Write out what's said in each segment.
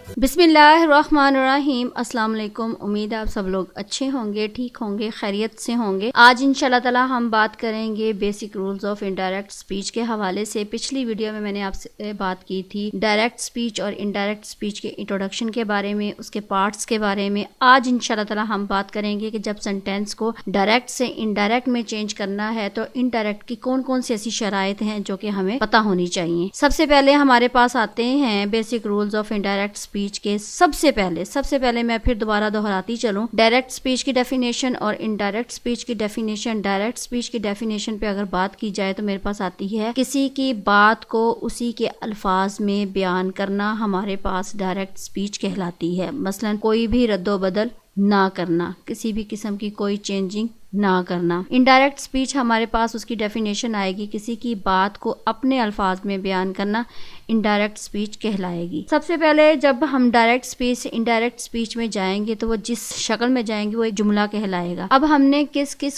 बिस्मिल्लाहिर्रहमानिर्रहीम। अस्सलाम वालेकुम। उम्मीद है आप सब लोग अच्छे होंगे, ठीक होंगे, खैरियत से होंगे। आज इंशाल्लाह ताला हम बात करेंगे basic rules of indirect speech के हवाले से। पिछली वीडियो में मैंने आपसे बात की थी डायरेक्ट स्पीच और इनडायरेक्ट स्पीच के इंट्रोडक्शन के बारे में, उसके पार्ट्स के बारे में। आज इंशाल्लाह ताला हम बात करेंगे कि जब सेंटेंस को डायरेक्ट से इनडायरेक्ट में चेंज करना है तो इनडायरेक्ट की कौन कौन सी ऐसी शराइत हैं जो कि हमें पता होनी चाहिए। सबसे पहले हमारे पास आते हैं basic rules of indirect speech के। सबसे पहले मैं फिर दोबारा दोहराती चलूं, डायरेक्ट स्पीच की डेफिनेशन और इनडायरेक्ट स्पीच की डेफिनेशन। डायरेक्ट स्पीच की डेफिनेशन पे अगर बात की जाए तो मेरे पास आती है किसी की बात को उसी के अल्फाज में बयान करना हमारे पास डायरेक्ट स्पीच कहलाती है। मसलन कोई भी रद्दोबदल ना करना, किसी भी किस्म की कोई चेंजिंग ना करना। इनडायरेक्ट स्पीच हमारे पास उसकी डेफिनेशन आएगी किसी की बात को अपने अल्फाज में बयान करना इनडायरेक्ट स्पीच कहलाएगी। सबसे पहले जब हम डायरेक्ट स्पीच से इनडायरेक्ट स्पीच में जाएंगे तो वो जिस शक्ल में जाएंगे वो एक जुमला कहलाएगा। अब हमने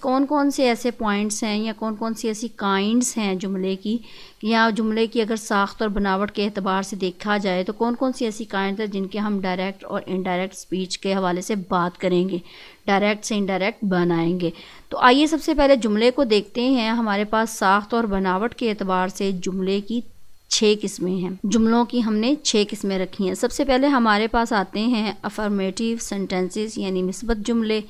कौन कौन से ऐसे पॉइंट्स हैं या कौन कौन सी ऐसी काइंड्स हैं जुमले की, या जुमले की अगर साख्त और बनावट के एतबार से देखा जाए तो कौन कौन सी ऐसी काइंड्स हैं जिनके हम डायरेक्ट और इनडायरेक्ट स्पीच के हवाले से बात करेंगे, डायरेक्ट से इनडायरेक्ट बनाएंगे। तो आइए सबसे पहले जुमले को देखते हैं। हमारे पास साख्त और बनावट के एतबार से जुमले की 6 किस्में हैं। जुमलों की हमने 6 किस्में रखी हैं। सबसे पहले हमारे पास आते हैं अफर्मेटिव सेंटेंसेस यानी मिस्बत जुमले,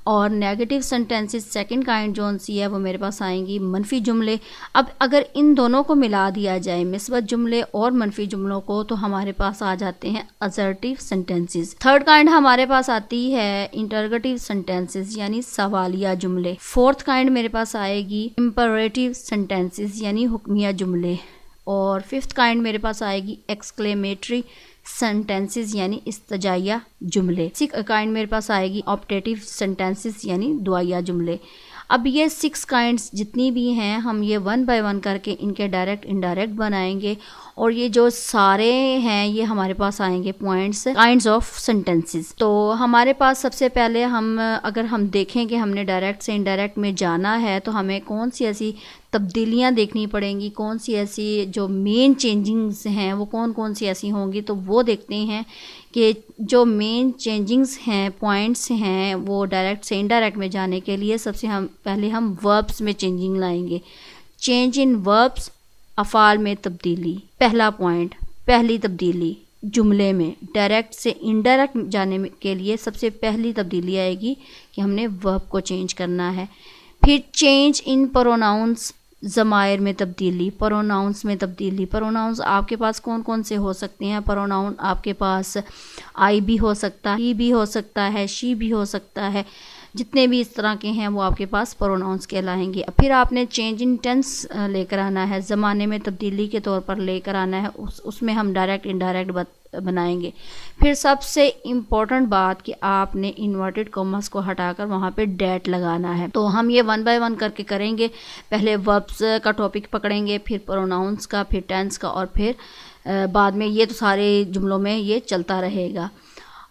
और नेगेटिव सेंटेंसेस सेकंड काइंड जो सी है वो मेरे पास आएंगी मनफी जुमले। अब अगर इन दोनों को मिला दिया जाए मिस्बत जुमले और मनफी जुमलों को तो हमारे पास आ जाते हैं असर्टिव सेंटेंसेस। थर्ड काइंड हमारे पास आती है इंटरगेटिव सेंटेंसेस यानी सवालिया जुमले। फोर्थ काइंड मेरे पास आएगी इंपरेटिव सेंटेंसेस यानी हुक्मिया जुमले, और फिफ्थ काइंड मेरे पास आएगी एक्सक्लेमेटरी सेंटेंसेस यानी इस्तजाइया जुमले। सिक्स काइंड मेरे पास आएगी ऑप्टेटिव सेंटेंसेस यानी दुआया जुमले। अब ये 6 काइंड्स जितनी भी हैं हम ये 1 बाय 1 करके इनके डायरेक्ट इनडायरेक्ट बनाएंगे, और ये जो सारे हैं ये हमारे पास आएंगे पॉइंट्स काइंड्स ऑफ सेंटेंसेस। तो हमारे पास सबसे पहले अगर हम देखें कि हमने डायरेक्ट से इनडायरेक्ट में जाना है तो हमें कौन सी ऐसी तब्दीलियां देखनी पड़ेंगी, कौन सी ऐसी जो मेन चेंजिंग्स हैं वो कौन कौन सी ऐसी होंगी। तो वो देखते हैं कि जो मेन चेंजिंग्स हैं, पॉइंट्स हैं, वो डायरेक्ट से इनडायरेक्ट में जाने के लिए सबसे पहले हम वर्ब्स में चेंजिंग लाएंगे। चेंज इन वर्ब्स, अफ़ाल में तब्दीली। पहला पॉइंट, पहली तब्दीली जुमले में डायरेक्ट से इनडायरेक्ट जाने के लिए सबसे पहली तब्दीली आएगी कि हमने वर्ब को चेंज करना है। फिर चेंज इन प्रोनाउंस, ज़मायर में तब्दीली, प्रोनाउंस में तब्दीली। प्रोनाउंस आपके पास कौन कौन से हो सकते हैं? प्रोनाउन आपके पास आई भी हो सकता है, ही भी हो सकता है, शी भी हो सकता है। जितने भी इस तरह के हैं वो आपके पास प्रोनाउंस कहलाएंगे। फिर आपने चेंज इन टेंस लेकर आना है, ज़माने में तब्दीली के तौर पर लेकर आना है, उसमें हम डायरेक्ट इनडायरेक्ट बनाएंगे। फिर सबसे इम्पोर्टेंट बात कि आपने इन्वर्टेड कॉमर्स को हटाकर वहाँ पे डेट लगाना है। तो हम ये 1 बाय 1 करके करेंगे। पहले वर्ब्स का टॉपिक पकड़ेंगे, फिर प्रोनाउंस का, फिर टेंस का, और फिर बाद में ये तो सारे जुमलों में ये चलता रहेगा।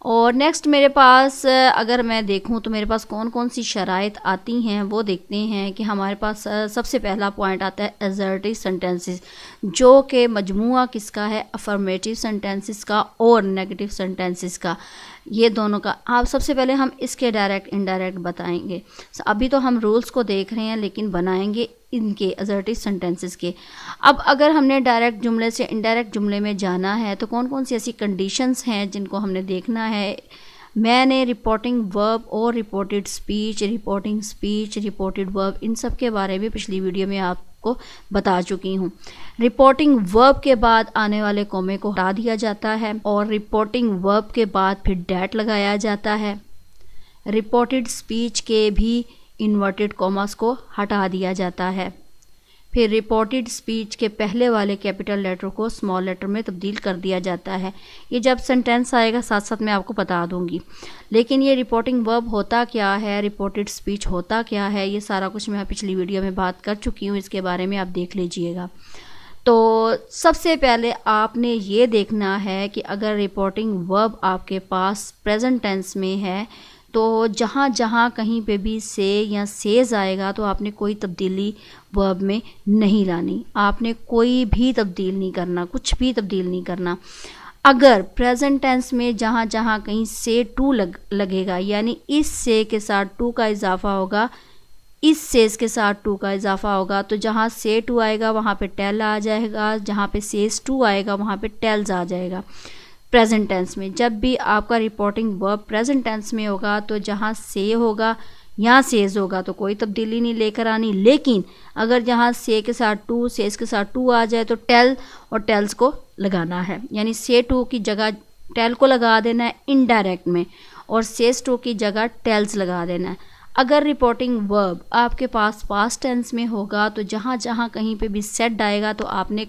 और नेक्स्ट मेरे पास अगर मैं देखूं तो मेरे पास कौन कौन सी शराइत आती हैं वो देखते हैं कि हमारे पास सबसे पहला पॉइंट आता है असर्टिव सेंटेंसेस, जो कि मजमूआ किसका है? अफर्मेटिव सेंटेंसेस का और नेगेटिव सेंटेंसेस का, ये दोनों का। आप सबसे पहले हम इसके डायरेक्ट इनडायरेक्ट बताएंगे। अभी तो हम रूल्स को देख रहे हैं लेकिन बनाएंगे इनके असर्टिव सेंटेंसेस के। अब अगर हमने डायरेक्ट जुमले से इनडायरेक्ट जुमले में जाना है तो कौन कौन सी ऐसी कंडीशंस हैं जिनको हमने देखना है। मैंने रिपोर्टिंग वर्ब और reported speech, reporting speech, reported verb, इन सब के बारे में पिछली वीडियो में आपको बता चुकी हूँ। रिपोर्टिंग वर्ब के बाद आने वाले कॉमे को हटा दिया जाता है, और रिपोर्टिंग वर्ब के बाद फिर डैट लगाया जाता है। रिपोर्टेड स्पीच के भी इन्वर्टेड कॉमास को हटा दिया जाता है। फिर रिपोर्टेड स्पीच के पहले वाले कैपिटल लेटर को स्मॉल लेटर में तब्दील कर दिया जाता है। ये जब सेंटेंस आएगा साथ साथ मैं आपको बता दूंगी। लेकिन ये रिपोर्टिंग वर्ब होता क्या है, रिपोर्टेड स्पीच होता क्या है, ये सारा कुछ मैं पिछली वीडियो में बात कर चुकी हूँ, इसके बारे में आप देख लीजिएगा। तो सबसे पहले आपने ये देखना है कि अगर रिपोर्टिंग वर्ब आपके पास प्रेजेंट टेंस में है तो जहाँ जहाँ कहीं पे भी से या सेज आएगा तो आपने कोई तब्दीली वर्ब में नहीं लानी, आपने कोई भी तब्दील नहीं करना, कुछ भी तब्दील नहीं करना। अगर प्रेजेंट टेंस में जहाँ जहाँ कहीं से टू लगेगा, यानी इस से के साथ टू का इजाफा होगा, इस सेज के साथ टू का इजाफा होगा, तो जहाँ से टू आएगा वहाँ पे टेल आ जाएगा, जहाँ पे सेज टू आएगा वहाँ पे टेल्स आ जाएगा प्रेजेंट टेंस में। जब भी आपका रिपोर्टिंग वर्ब प्रेजेंट टेंस में होगा तो जहाँ से होगा यहाँ सेज होगा तो कोई तब्दीली नहीं लेकर आनी, लेकिन अगर जहाँ से के साथ टू, सेज के साथ टू आ जाए तो टेल और टेल्स को लगाना है, यानी से टू की जगह टेल को लगा देना है इनडायरेक्ट में, और सेज टू की जगह टेल्स लगा देना है। अगर रिपोर्टिंग वर्ब आपके पास पास्ट टेंस में होगा तो जहाँ जहाँ कहीं पे भी सेड आएगा तो आपने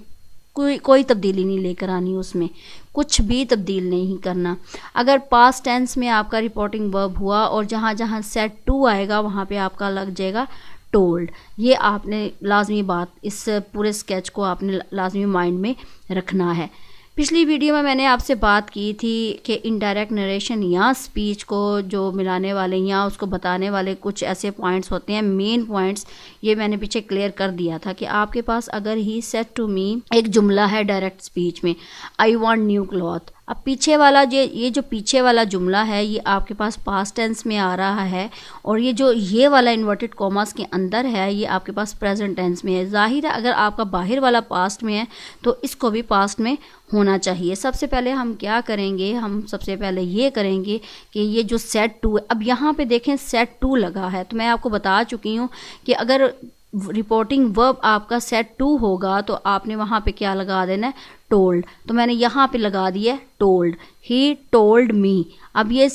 कोई तब्दीली नहीं लेकर आनी, उसमें कुछ भी तब्दील नहीं करना। अगर पास्ट टेंस में आपका रिपोर्टिंग वर्ब हुआ और जहाँ जहाँ सेड टू आएगा वहाँ पे आपका लग जाएगा टोल्ड। ये आपने लाजमी बात, इस पूरे स्केच को आपने लाजमी माइंड में रखना है। पिछली वीडियो में मैंने आपसे बात की थी कि इनडायरेक्ट नरेशन या स्पीच को जो मिलाने वाले या उसको बताने वाले कुछ ऐसे पॉइंट्स होते हैं, मेन पॉइंट्स, ये मैंने पीछे क्लियर कर दिया था कि आपके पास अगर ही सेड टू मी एक जुमला है डायरेक्ट स्पीच में, आई वांट न्यू क्लॉथ, अब पीछे वाला ये जो पीछे वाला जुमला है ये आपके पास पास्ट टेंस में आ रहा है, और ये वाला इन्वर्टेड कॉमास के अंदर है ये आपके पास प्रेजेंट टेंस में है। जाहिर है अगर आपका बाहर वाला पास्ट में है तो इसको भी पास्ट में होना चाहिए। सबसे पहले हम क्या करेंगे, हम सबसे पहले ये करेंगे कि ये जो सेड टू है, अब यहाँ पे देखें सेड टू लगा है, तो मैं आपको बता चुकी हूँ कि अगर रिपोर्टिंग वर्ब आपका सेड टू होगा तो आपने वहाँ पे क्या लगा देना है, टोल्ड। तो मैंने यहाँ पे लगा दिया टोल्ड, ही टोल्ड मी। अब ये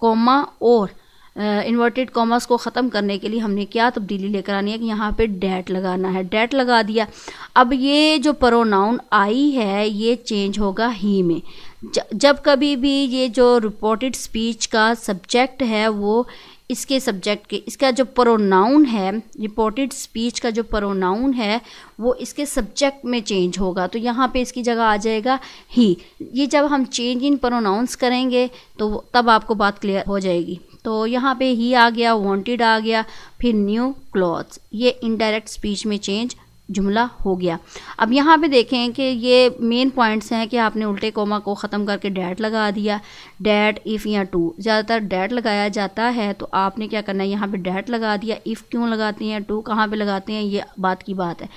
कॉमा और इन्वर्टेड कॉमर्स को ख़त्म करने के लिए हमने क्या तब्दीली लेकर आनी है कि यहाँ पे डैट लगाना है, डैट लगा दिया। अब ये जो प्रोनाउन आई है ये चेंज होगा ही में। जब कभी भी ये जो रिपोर्टेड स्पीच का सब्जेक्ट है वो इसके सब्जेक्ट के, इसका जो प्रोनाउन है, रिपोर्टेड स्पीच का जो प्रोनाउन है वो इसके सब्जेक्ट में चेंज होगा, तो यहाँ पे इसकी जगह आ जाएगा ही। ये जब हम चेंज इन प्रोनाउंस करेंगे तो तब आपको बात क्लियर हो जाएगी। तो यहाँ पे ही आ गया, वांटेड आ गया, फिर न्यू क्लॉथ्स, ये इनडायरेक्ट स्पीच में चेंज जुमला हो गया। अब यहाँ पे देखें कि ये मेन पॉइंट्स हैं कि आपने उल्टे कोमा को ख़त्म करके डैट लगा दिया, डैट, इफ़ या टू, ज़्यादातर डैट लगाया जाता है तो आपने क्या करना है यहाँ पे डैट लगा दिया। इफ़ क्यों लगाते हैं, टू कहाँ पे लगाते हैं, ये बात की बात है।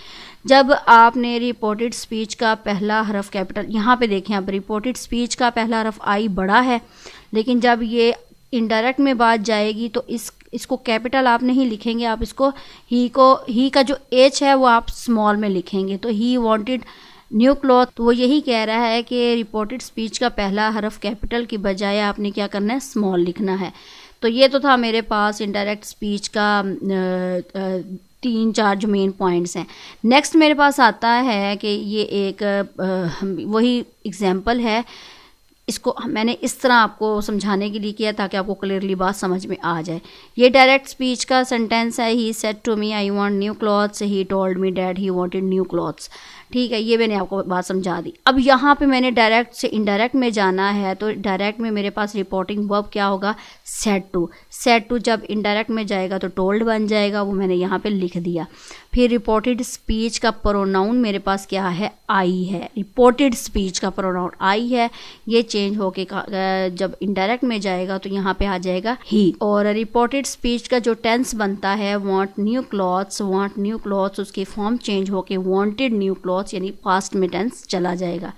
जब आपने रिपोर्टेड स्पीच का पहला हरफ कैपिटल, यहाँ पे देखें अब रिपोर्टेड स्पीच का पहला हरफ आई बड़ा है, लेकिन जब ये इनडायरेक्ट में बात जाएगी तो इसको कैपिटल आप नहीं लिखेंगे, आप इसको ही का जो एच है वो आप स्मॉल में लिखेंगे। तो ही वांटेड न्यू क्लॉथ, तो वो यही कह रहा है कि रिपोर्टेड स्पीच का पहला हरफ कैपिटल की बजाय आपने क्या करना है, स्मॉल लिखना है। तो ये तो था मेरे पास इनडायरेक्ट स्पीच का 3-4 जो मेन पॉइंट्स हैं। नेक्स्ट मेरे पास आता है कि ये एक वही एग्जाम्पल है, इसको मैंने इस तरह आपको समझाने के लिए किया ताकि आपको क्लियरली बात समझ में आ जाए। ये डायरेक्ट स्पीच का सेंटेंस है, he said to me I want new clothes, he told me that he wanted new clothes. ठीक है, ये मैंने आपको बात समझा दी। अब यहाँ पे मैंने डायरेक्ट से इनडायरेक्ट में जाना है, तो डायरेक्ट में मेरे पास रिपोर्टिंग वर्ब क्या होगा, सेड टू। सेड टू जब इनडायरेक्ट में जाएगा तो टोल्ड बन जाएगा, वो मैंने यहाँ पे लिख दिया। फिर रिपोर्टेड स्पीच का प्रोनाउन मेरे पास क्या है, आई है। रिपोर्टेड स्पीच का प्रोनाउन आई है, ये चेंज होके जब इनडायरेक्ट में जाएगा तो यहाँ पे आ जाएगा ही। और रिपोर्टेड स्पीच का जो टेंस बनता है, want new clothes, want new clothes, उसकी फॉर्म चेंज होके वांटेड न्यू क्लॉथ्स यानी पास्ट में टेंस चला जाएगा।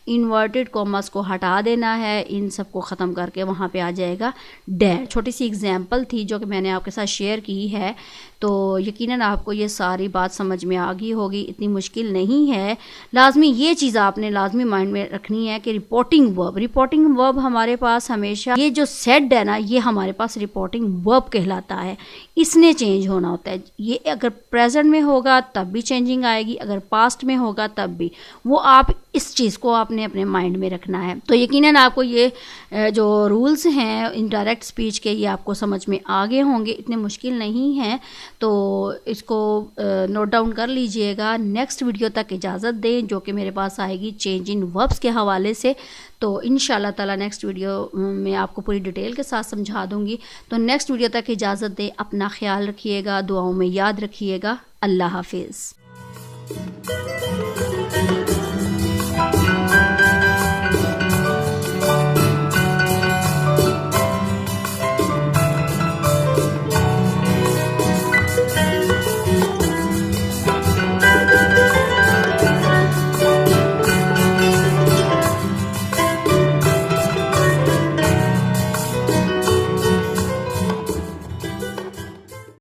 इन्वर्टेड कॉमर्स को हटा देना है, इन सब को ख़त्म करके वहाँ पे आ जाएगा डैट। छोटी सी एग्जांपल थी जो कि मैंने आपके साथ शेयर की है, तो यकीनन आपको ये सारी बात समझ में आ गई होगी, इतनी मुश्किल नहीं है। लाजमी ये चीज़ आपने लाजमी माइंड में रखनी है कि रिपोर्टिंग वर्ब हमारे पास हमेशा, ये जो सेड है ना, ये हमारे पास रिपोर्टिंग वर्ब कहलाता है, इसने चेंज होना होता है। ये अगर प्रेजेंट में होगा तब भी चेंजिंग आएगी, अगर पास्ट में होगा तब भी। वो आप इस चीज़ को आपने अपने माइंड में रखना है। तो यकीनन आपको ये जो रूल्स हैं इनडायरेक्ट स्पीच के, ये आपको समझ में आ गए होंगे, इतने मुश्किल नहीं हैं, तो इसको नोट डाउन कर लीजिएगा। नेक्स्ट वीडियो तक इजाज़त दें जो कि मेरे पास आएगी चेंज इन वर्ब्स के हवाले से। तो इंशाल्लाह ताला नेक्स्ट वीडियो में आपको पूरी डिटेल के साथ समझा दूंगी। तो नेक्स्ट वीडियो तक इजाज़त दें, अपना ख्याल रखिएगा, दुआओं में याद रखिएगा। अल्लाह हाफिज़।